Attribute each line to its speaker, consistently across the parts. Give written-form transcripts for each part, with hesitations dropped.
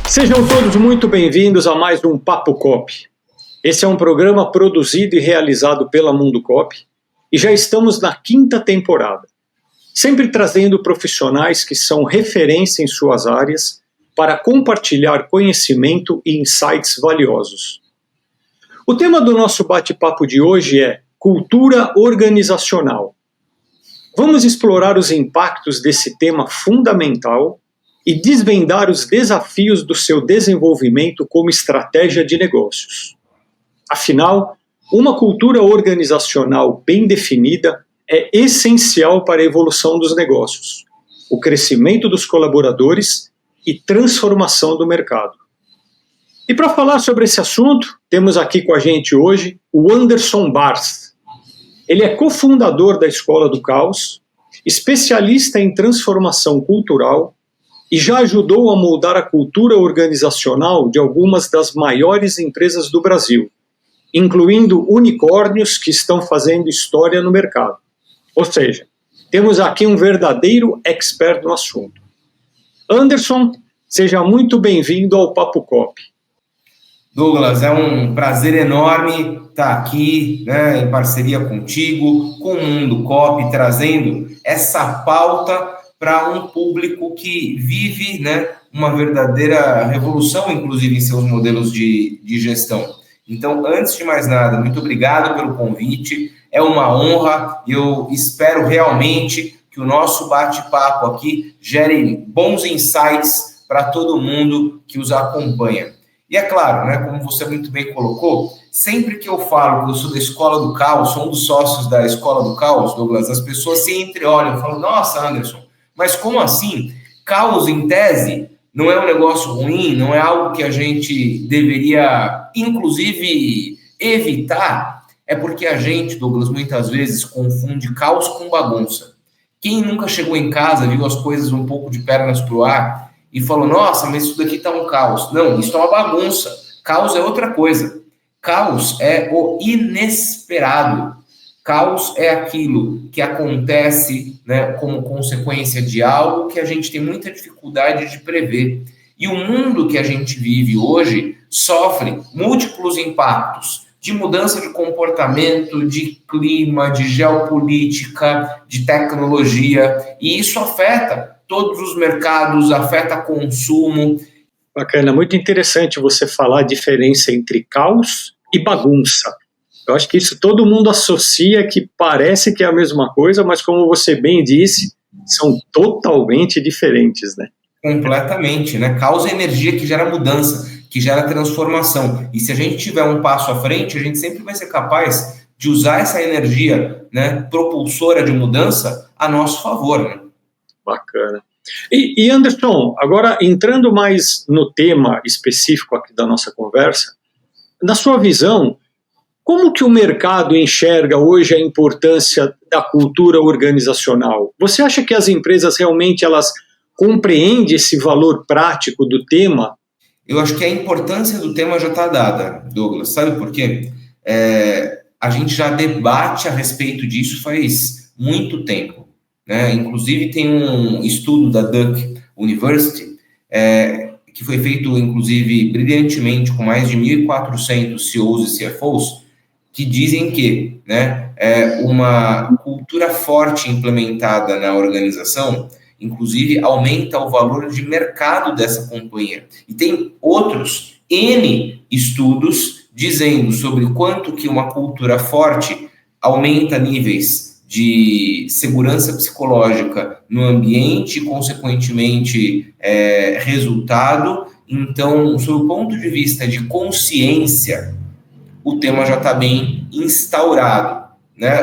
Speaker 1: Sejam todos muito bem-vindos a mais um Papo Cop. Esse é um programa produzido e realizado pela Mundo Cop e já estamos na 5ª temporada, sempre trazendo profissionais que são referência em suas áreas para compartilhar conhecimento e insights valiosos. O tema do nosso bate-papo de hoje é cultura organizacional. Vamos explorar os impactos desse tema fundamental e desvendar os desafios do seu desenvolvimento como estratégia de negócios. Afinal, uma cultura organizacional bem definida é essencial para a evolução dos negócios, o crescimento dos colaboradores e transformação do mercado. E para falar sobre esse assunto, temos aqui com a gente hoje o Anderson Bartz. Ele é cofundador da Escola do Caos, especialista em transformação cultural e já ajudou a moldar a cultura organizacional de algumas das maiores empresas do Brasil, incluindo unicórnios que estão fazendo história no mercado. Ou seja, temos aqui um verdadeiro expert no assunto. Anderson, seja muito bem-vindo ao Papo Cop.
Speaker 2: Douglas, é um prazer enorme estar aqui, em parceria contigo, com o Mundo Cop, trazendo essa pauta para um público que vive, uma verdadeira revolução, inclusive em seus modelos de gestão. Então, antes de mais nada, muito obrigado pelo convite, é uma honra e eu espero realmente que o nosso bate-papo aqui gere bons insights para todo mundo que os acompanha. E é claro, como você muito bem colocou, sempre que eu falo que eu sou da Escola do Caos, sou um dos sócios da Escola do Caos, Douglas, as pessoas se entreolham e falam, nossa, Anderson, mas como assim? Caos, em tese, não é um negócio ruim, não é algo que a gente deveria, inclusive, evitar. É porque a gente, Douglas, muitas vezes confunde caos com bagunça. Quem nunca chegou em casa, viu as coisas um pouco de pernas pro ar e falou, nossa, mas isso daqui tá um caos. Não, isso é uma bagunça. Caos é outra coisa. Caos é o inesperado. Caos é aquilo que acontece, como consequência de algo que a gente tem muita dificuldade de prever. E o mundo que a gente vive hoje sofre múltiplos impactos de mudança de comportamento, de clima, de geopolítica, de tecnologia, e isso afeta todos os mercados, afeta consumo.
Speaker 1: Bacana, muito interessante você falar a diferença entre caos e bagunça. Eu acho que isso todo mundo associa, que parece que é a mesma coisa, mas como você bem disse, são totalmente diferentes,
Speaker 2: Completamente, Caos é energia que gera mudança, que gera transformação. E se a gente tiver um passo à frente, a gente sempre vai ser capaz de usar essa energia, propulsora de mudança a nosso favor,
Speaker 1: Bacana. E Anderson, agora entrando mais no tema específico aqui da nossa conversa, na sua visão, como que o mercado enxerga hoje a importância da cultura organizacional? Você acha que as empresas realmente elas compreendem esse valor prático do tema?
Speaker 2: Eu acho que a importância do tema já está dada, Douglas. Sabe por quê? A gente já debate a respeito disso faz muito tempo, Inclusive tem um estudo da Duke University que foi feito, inclusive, brilhantemente com mais de 1.400 CEOs e CFOs, que dizem que uma cultura forte implementada na organização, inclusive, aumenta o valor de mercado dessa companhia. E tem outros N estudos dizendo sobre o quanto que uma cultura forte aumenta níveis de segurança psicológica no ambiente, consequentemente, resultado. Então, sob o ponto de vista de consciência, o tema já está bem instaurado,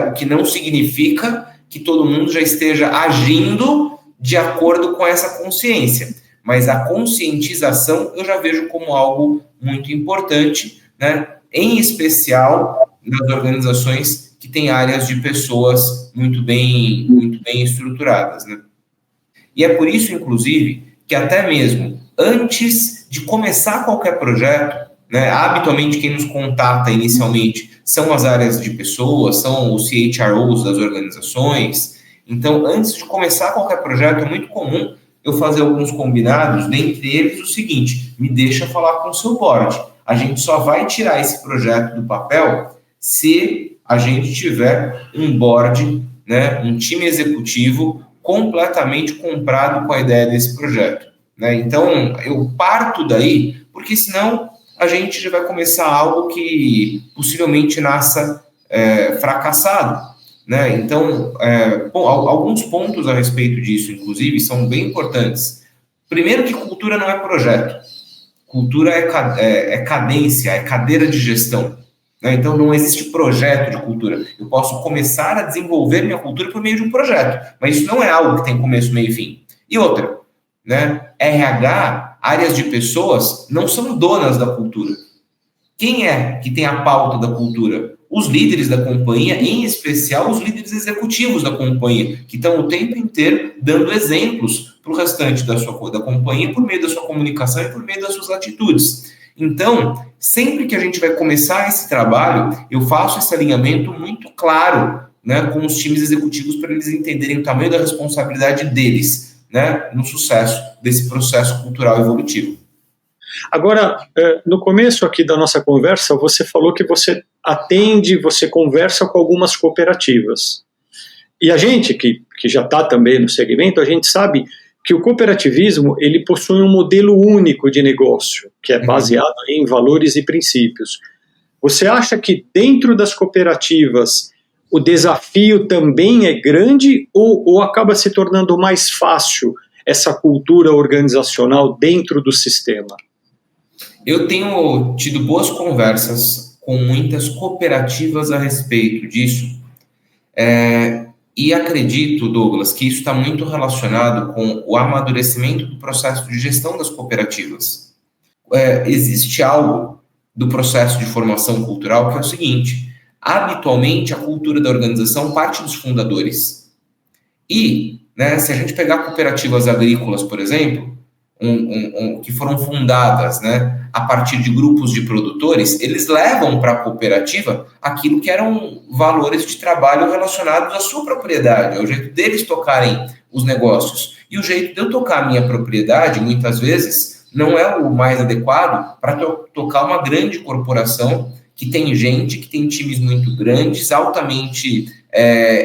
Speaker 2: O que não significa que todo mundo já esteja agindo de acordo com essa consciência. Mas a conscientização eu já vejo como algo muito importante, Em especial nas organizações que têm áreas de pessoas muito bem estruturadas, E é por isso, inclusive, que até mesmo antes de começar qualquer projeto, habitualmente quem nos contata inicialmente são as áreas de pessoas, são os CHROs das organizações. Então, antes de começar qualquer projeto, é muito comum eu fazer alguns combinados, dentre eles o seguinte: me deixa falar com o seu board. A gente só vai tirar esse projeto do papel se a gente tiver um board, né, um time executivo completamente comprado com a ideia desse projeto, né? Então, eu parto daí, porque senão a gente já vai começar algo que possivelmente nasça fracassado, né? Então, alguns pontos a respeito disso, inclusive, são bem importantes. Primeiro que cultura não é projeto. Cultura é cadência, é cadeira de gestão, né? Então, não existe projeto de cultura. Eu posso começar a desenvolver minha cultura por meio de um projeto, mas isso não é algo que tem começo, meio e fim. E outra, né? RH, áreas de pessoas, não são donas da cultura. Quem é que tem a pauta da cultura? Os líderes da companhia, em especial os líderes executivos da companhia, que estão o tempo inteiro dando exemplos para o restante da companhia por meio da sua comunicação e por meio das suas atitudes. Então, sempre que a gente vai começar esse trabalho, eu faço esse alinhamento muito claro, né, com os times executivos para eles entenderem o tamanho da responsabilidade deles, né, no sucesso desse processo cultural evolutivo.
Speaker 1: Agora, no começo aqui da nossa conversa, você falou que você você conversa com algumas cooperativas. E a gente, que já está também no segmento, a gente sabe que o cooperativismo ele possui um modelo único de negócio, que é baseado em valores e princípios. Você acha que dentro das cooperativas o desafio também é grande ou acaba se tornando mais fácil essa cultura organizacional dentro do sistema?
Speaker 2: Eu tenho tido boas conversas com muitas cooperativas a respeito disso, e acredito, Douglas, que isso está muito relacionado com o amadurecimento do processo de gestão das cooperativas. Existe algo do processo de formação cultural que é o seguinte: habitualmente a cultura da organização parte dos fundadores. E, né, se a gente pegar cooperativas agrícolas, por exemplo, que foram fundadas, né, a partir de grupos de produtores, eles levam para a cooperativa aquilo que eram valores de trabalho relacionados à sua propriedade, ao jeito deles tocarem os negócios. E o jeito de eu tocar a minha propriedade, muitas vezes, não é o mais adequado para tocar uma grande corporação que tem gente, que tem times muito grandes, altamente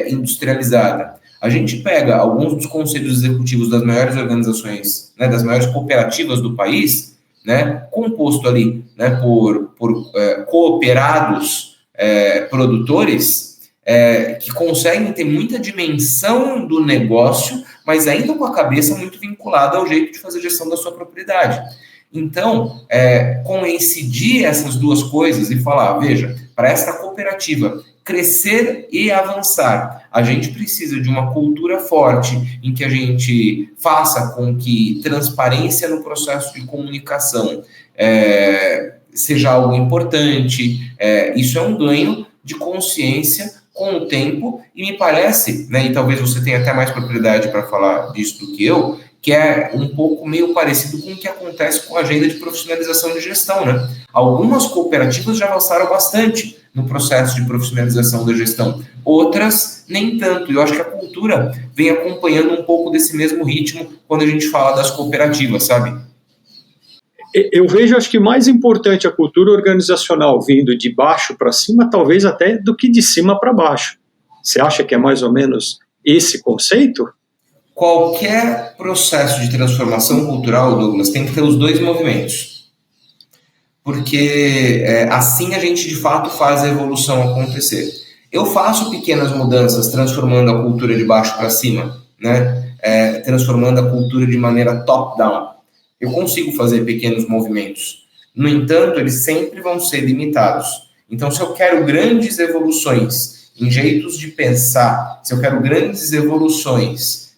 Speaker 2: industrializada. A gente pega alguns dos conselhos executivos das maiores organizações, né, das maiores cooperativas do país, né, composto ali, né, por cooperados produtores que conseguem ter muita dimensão do negócio, mas ainda com a cabeça muito vinculada ao jeito de fazer gestão da sua propriedade. Então, coincidir essas duas coisas e falar, veja, para essa cooperativa crescer e avançar, a gente precisa de uma cultura forte em que a gente faça com que transparência no processo de comunicação seja algo importante. Isso é um ganho de consciência com o tempo e me parece, né, e talvez você tenha até mais propriedade para falar disso do que eu, que é um pouco meio parecido com o que acontece com a agenda de profissionalização de gestão, né? Algumas cooperativas já avançaram bastante no processo de profissionalização da gestão, outras nem tanto. Eu acho que a cultura vem acompanhando um pouco desse mesmo ritmo quando a gente fala das cooperativas, sabe?
Speaker 1: Eu vejo, acho que mais importante a cultura organizacional vindo de baixo para cima, talvez até do que de cima para baixo. Você acha que é mais ou menos esse conceito?
Speaker 2: Qualquer processo de transformação cultural, Douglas, tem que ter os dois movimentos. Porque assim a gente, de fato, faz a evolução acontecer. Eu faço pequenas mudanças, transformando a cultura de baixo para cima, né? Transformando a cultura de maneira top-down. Eu consigo fazer pequenos movimentos. No entanto, eles sempre vão ser limitados. Então, se eu quero grandes evoluções em jeitos de pensar, se eu quero grandes evoluções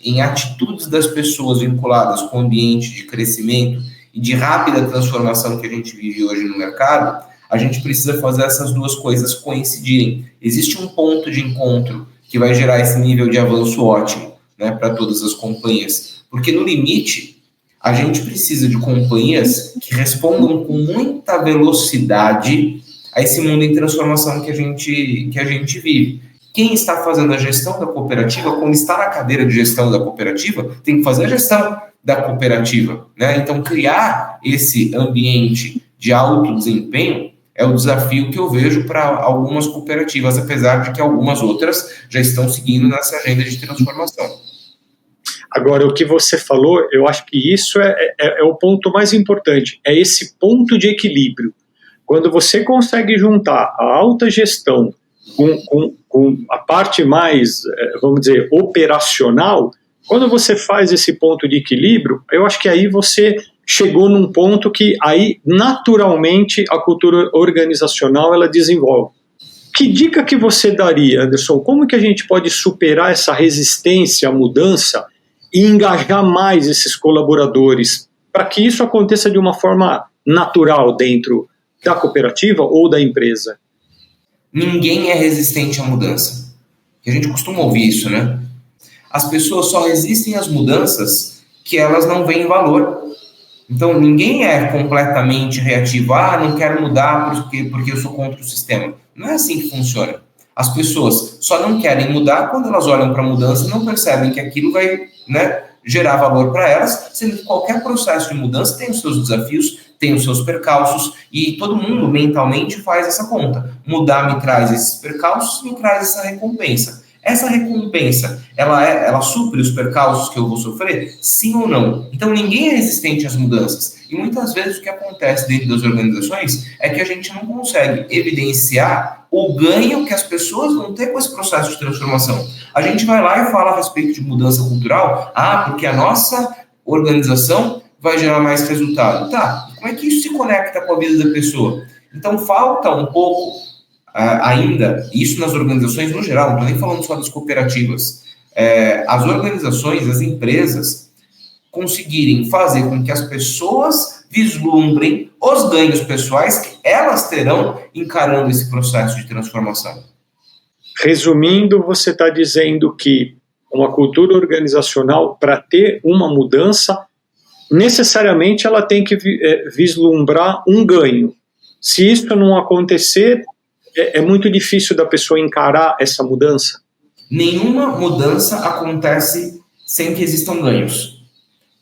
Speaker 2: em atitudes das pessoas vinculadas com o ambiente de crescimento e de rápida transformação que a gente vive hoje no mercado, a gente precisa fazer essas duas coisas coincidirem. Existe um ponto de encontro que vai gerar esse nível de avanço ótimo, né, para todas as companhias. Porque no limite, a gente precisa de companhias que respondam com muita velocidade a esse mundo em transformação que a gente vive. Quem está fazendo a gestão da cooperativa, quando está na cadeira de gestão da cooperativa, tem que fazer a gestão da cooperativa, né? Então, criar esse ambiente de alto desempenho é o desafio que eu vejo para algumas cooperativas, apesar de que algumas outras já estão seguindo nessa agenda de transformação.
Speaker 1: Agora, o que você falou, eu acho que isso é o ponto mais importante, é esse ponto de equilíbrio. Quando você consegue juntar a alta gestão com a parte mais, vamos dizer, operacional, quando você faz esse ponto de equilíbrio, eu acho que aí você chegou num ponto que aí, naturalmente, a cultura organizacional ela desenvolve. Que dica que você daria, Anderson? Como que a gente pode superar essa resistência à mudança e engajar mais esses colaboradores para que isso aconteça de uma forma natural dentro da cooperativa ou da empresa?
Speaker 2: Ninguém é resistente à mudança. A gente costuma ouvir isso, né? As pessoas só resistem às mudanças que elas não veem valor. Então, ninguém é completamente reativo. Não quero mudar porque eu sou contra o sistema. Não é assim que funciona. As pessoas só não querem mudar quando elas olham para a mudança e não percebem que aquilo vai, né, gerar valor para elas, sendo que qualquer processo de mudança tem os seus desafios, tem os seus percalços, e todo mundo mentalmente faz essa conta. Mudar me traz esses percalços, me traz essa recompensa. Essa recompensa, ela supre os percalços que eu vou sofrer? Sim ou não? Então, ninguém é resistente às mudanças. E muitas vezes o que acontece dentro das organizações é que a gente não consegue evidenciar o ganho que as pessoas vão ter com esse processo de transformação. A gente vai lá e fala a respeito de mudança cultural, porque a nossa organização vai gerar mais resultado. Tá, como é que isso se conecta com a vida da pessoa? Então, falta um pouco ainda, isso nas organizações no geral, não estou nem falando só das cooperativas, as organizações, as empresas, conseguirem fazer com que as pessoas vislumbrem os ganhos pessoais que elas terão encarando esse processo de transformação.
Speaker 1: Resumindo, você está dizendo que uma cultura organizacional, para ter uma mudança, necessariamente ela tem que vislumbrar um ganho. Se isso não acontecer, é muito difícil da pessoa encarar essa mudança?
Speaker 2: Nenhuma mudança acontece sem que existam ganhos.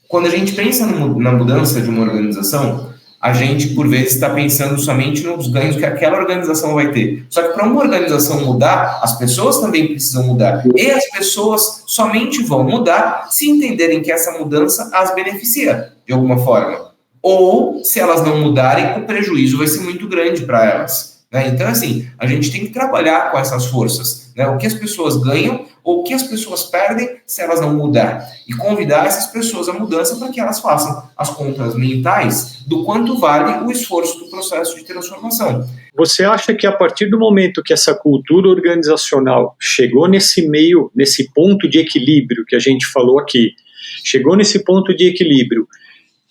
Speaker 2: Quando a gente pensa na mudança de uma organização, a gente, por vezes, está pensando somente nos ganhos que aquela organização vai ter. Só que para uma organização mudar, as pessoas também precisam mudar. E as pessoas somente vão mudar se entenderem que essa mudança as beneficia, de alguma forma. Ou, se elas não mudarem, o prejuízo vai ser muito grande para elas. Então, assim, a gente tem que trabalhar com essas forças, né? O que as pessoas ganham ou o que as pessoas perdem se elas não mudarem. E convidar essas pessoas à mudança para que elas façam as contas mentais do quanto vale o esforço do processo de transformação.
Speaker 1: Você acha que a partir do momento que essa cultura organizacional chegou nesse ponto de equilíbrio que a gente falou aqui, chegou nesse ponto de equilíbrio,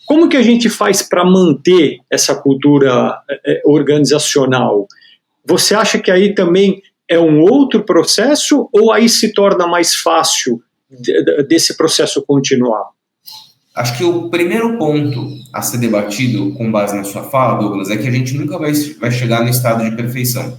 Speaker 1: como que a gente faz para manter essa cultura organizacional? Você acha que aí também é um outro processo ou aí se torna mais fácil desse processo continuar?
Speaker 2: Acho que o primeiro ponto a ser debatido com base na sua fala, Douglas, é que a gente nunca vai chegar no estado de perfeição,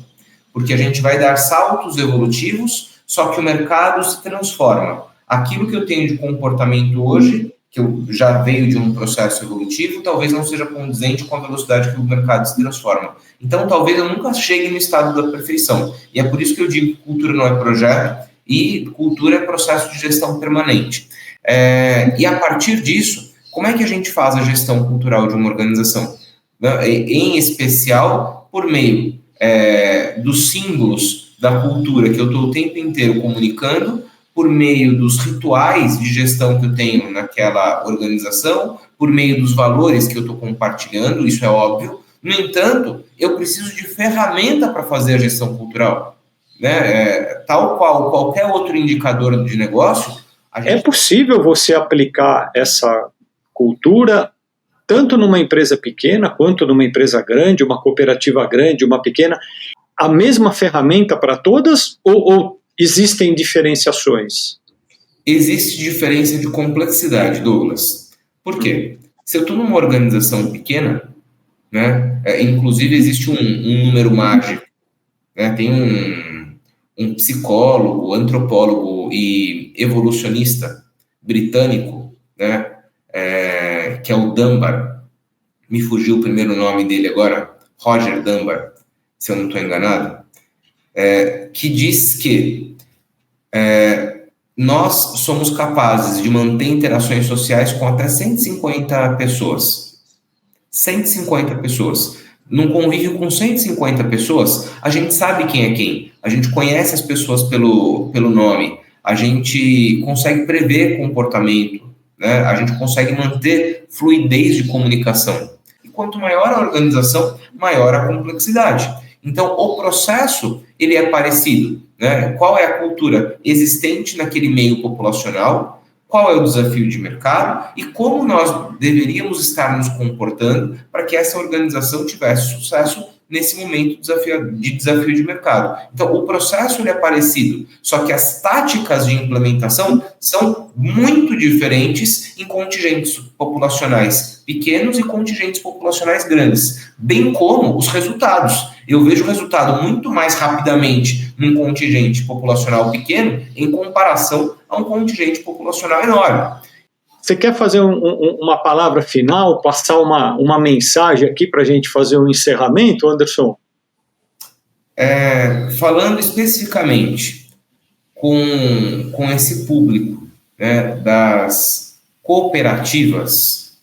Speaker 2: porque a gente vai dar saltos evolutivos, só que o mercado se transforma. Aquilo que eu tenho de comportamento hoje, que eu já veio de um processo evolutivo, talvez não seja condizente com a velocidade que o mercado se transforma. Então, talvez eu nunca chegue no estado da perfeição. E é por isso que eu digo que cultura não é projeto e cultura é processo de gestão permanente. E a partir disso, como é que a gente faz a gestão cultural de uma organização? Em especial, por meio dos símbolos da cultura que eu estou o tempo inteiro comunicando, por meio dos rituais de gestão que eu tenho naquela organização, por meio dos valores que eu estou compartilhando, isso é óbvio. No entanto, eu preciso de ferramenta para fazer a gestão cultural. Tal qual qualquer outro indicador de negócio. É
Speaker 1: possível você aplicar essa cultura tanto numa empresa pequena quanto numa empresa grande, uma cooperativa grande, uma pequena, a mesma ferramenta para todas ou existem diferenciações?
Speaker 2: Existe diferença de complexidade, Douglas. Por quê? Se eu estou numa organização pequena, inclusive existe um número mágico, tem um psicólogo, antropólogo e evolucionista britânico, né, que é o Dunbar, me fugiu o primeiro nome dele agora, Roger Dunbar, se eu não estou enganado, que diz que nós somos capazes de manter interações sociais com até 150 pessoas. 150 pessoas. Num convívio com 150 pessoas, a gente sabe quem é quem. A gente conhece as pessoas pelo nome. A gente consegue prever comportamento, né? A gente consegue manter fluidez de comunicação. E quanto maior a organização, maior a complexidade. Então, o processo, ele é parecido, né? Qual é a cultura existente naquele meio populacional? Qual é o desafio de mercado? E como nós deveríamos estar nos comportando para que essa organização tivesse sucesso nesse momento de desafio de mercado? Então, o processo ele é parecido, só que as táticas de implementação são muito diferentes em contingentes populacionais pequenos e contingentes populacionais grandes, bem como os resultados. Eu vejo o resultado muito mais rapidamente num contingente populacional pequeno em comparação a um contingente populacional enorme.
Speaker 1: Você quer fazer uma palavra final, passar uma mensagem aqui para a gente fazer um encerramento, Anderson?
Speaker 2: Falando especificamente com esse público, né, das cooperativas,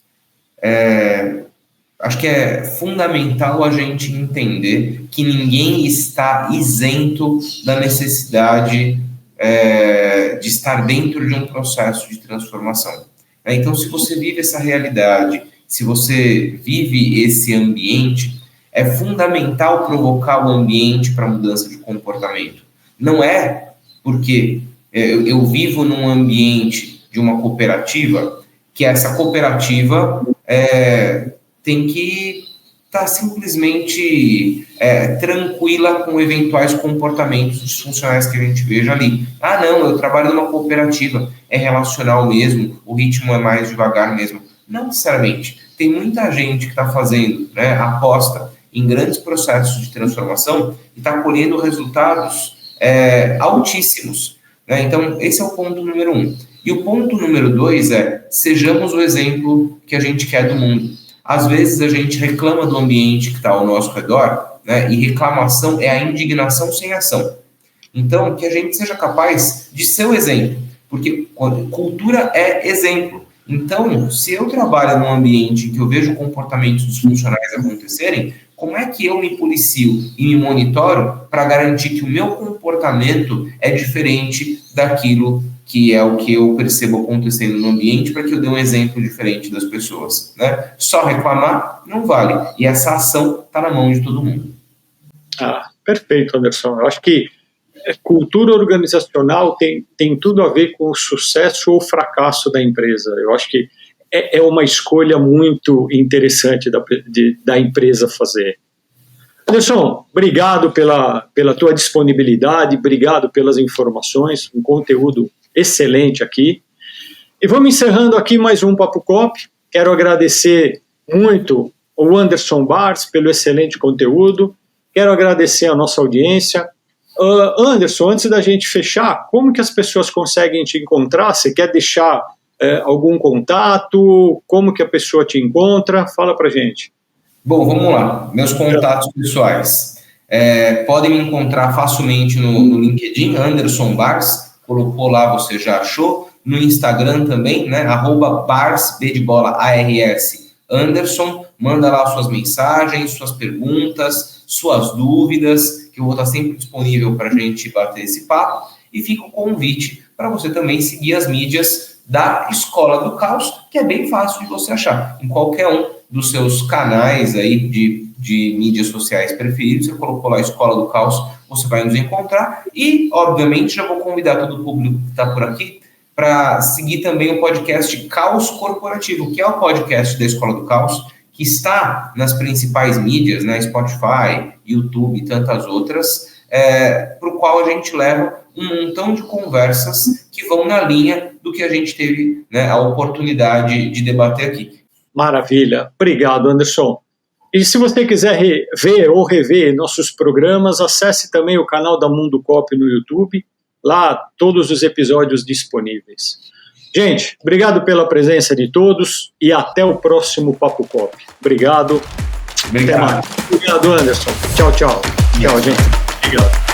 Speaker 2: acho que é fundamental a gente entender que ninguém está isento da necessidade de estar dentro de um processo de transformação. Então, se você vive essa realidade, se você vive esse ambiente, é fundamental provocar o ambiente para mudança de comportamento. Não é porque eu vivo num ambiente de uma cooperativa que essa cooperativa tem que estar simplesmente tranquila com eventuais comportamentos disfuncionais que a gente veja ali. Ah, não, eu trabalho numa cooperativa, é relacional mesmo, o ritmo é mais devagar mesmo. Não necessariamente. Tem muita gente que está fazendo, né, aposta em grandes processos de transformação e está colhendo resultados altíssimos, né? Então, esse é o ponto número 1. E o ponto número 2 sejamos o exemplo que a gente quer do mundo. Às vezes a gente reclama do ambiente que está ao nosso redor, né? E reclamação é a indignação sem ação. Então, que a gente seja capaz de ser o exemplo, porque cultura é exemplo. Então, se eu trabalho num ambiente em que eu vejo comportamentos disfuncionais acontecerem, como é que eu me policio e me monitoro para garantir que o meu comportamento é diferente daquilo que é o que eu percebo acontecendo no ambiente, para que eu dê um exemplo diferente das pessoas, né? Só reclamar não vale. E essa ação está na mão de todo mundo.
Speaker 1: Perfeito, Anderson. Eu acho que cultura organizacional tem tudo a ver com o sucesso ou fracasso da empresa. Eu acho que é uma escolha muito interessante da empresa fazer. Anderson, obrigado pela tua disponibilidade, obrigado pelas informações, um conteúdo excelente aqui. E vamos encerrando aqui mais um Papo Cop. Quero agradecer muito ao Anderson Bars pelo excelente conteúdo. Quero agradecer a nossa audiência. Anderson, antes da gente fechar, como que as pessoas conseguem te encontrar? Você quer deixar algum contato? Como que a pessoa te encontra? Fala pra gente.
Speaker 2: Bom, vamos lá. Meus contatos pessoais. Podem me encontrar facilmente no LinkedIn, Anderson Bars. Colocou lá, você já achou. No Instagram também, né? @Bars, B de bola, ARS, Anderson. Manda lá suas mensagens, suas perguntas, suas dúvidas, que eu vou estar sempre disponível para a gente bater esse papo. E fica o convite para você também seguir as mídias da Escola do Caos, que é bem fácil de você achar. Em qualquer um dos seus canais aí de mídias sociais preferidos, você colocou lá Escola do Caos, você vai nos encontrar. E, obviamente, já vou convidar todo o público que está por aqui para seguir também o podcast Caos Corporativo, que é o podcast da Escola do Caos, que está nas principais mídias, né, Spotify, YouTube e tantas outras, para o qual a gente leva um montão de conversas que vão na linha do que a gente teve, né, a oportunidade de debater aqui.
Speaker 1: Maravilha. Obrigado, Anderson. E se você quiser ver ou rever nossos programas, acesse também o canal da Mundo Cop no YouTube, lá todos os episódios disponíveis. Gente, obrigado pela presença de todos e até o próximo Papo Cop. Obrigado.
Speaker 2: Obrigado.
Speaker 1: Obrigado, Anderson. Tchau, tchau. Tchau, gente. Obrigado.